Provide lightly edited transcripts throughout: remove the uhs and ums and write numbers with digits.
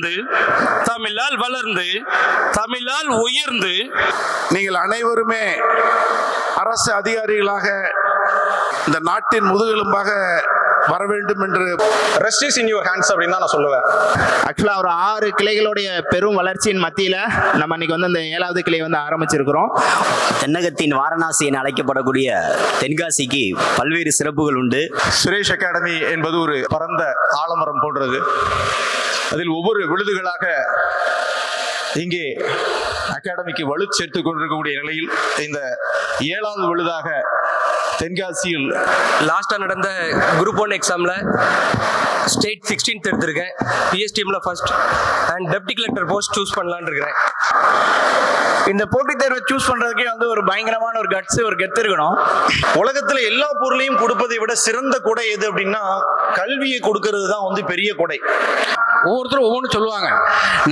பிறந்து தமிழால் வளர்ந்து தமிழால் உயர்ந்து நீங்கள் அனைவருமே அரசு அதிகாரிகளாக இந்த நாட்டின் முதுகெலும்பாக வர வேண்டும் என்று rest is in your hands அப்படின்னு தான் நான் சொல்லுவேன். ஆக்சுவலா ஒரு 6 கிளைகளுடைய பெரும் வளர்ச்சியின் மத்தியில நம்ம இன்னைக்கு வந்து இந்த 7வது கிளை வந்து ஆரம்பிச்சிருக்கிறோம். தென்னகத்தின் வாரணாசி என அழைக்கப்படக்கூடிய தென்காசிக்கு பல்வேறு சிறப்புகள் உண்டு. சுரேஷ் அகாடமி என்பது ஒரு பரந்த ஆலமரம் போன்றது. அதில் ஒவ்வொரு விழுதுகளாக இங்கே அகாடமிக்கு வலு சேர்த்துக் கொண்டிருக்கக்கூடிய நிலையில் இந்த 7வது விழுதாக தென்காசியில் லாஸ்டா நடந்த குரூப் 1 எக்ஸாம்ல ஸ்டேட் 16th எடுத்திருக்கேன். பிஎஸ்டிஎம்ல first and deputy collector post choose பண்ணலான்னு இருக்கிறேன். இந்த போட்டித் தேர்வை சூஸ் பண்றதுக்கே வந்து ஒரு பயங்கரமான ஒரு கட்ஸ், ஒரு கெத்து இருக்கணும். உலகத்துல எல்லா பொருளையும் கொடுப்பதை விட சிறந்த கொடை எது அப்படின்னா கல்வியை கொடுக்கிறது தான் வந்து பெரிய கொடை. ஒவ்வொருத்தரும் ஒவ்வொன்று சொல்லுவாங்க.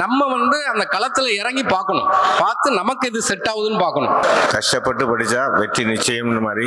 நம்ம வந்து அந்த களத்துல இறங்கி பார்க்கணும், பார்த்து நமக்கு இது செட் ஆகுதுன்னு பார்க்கணும். கஷ்டப்பட்டு படிச்சா வெற்றி நிச்சயம்னு மாதிரி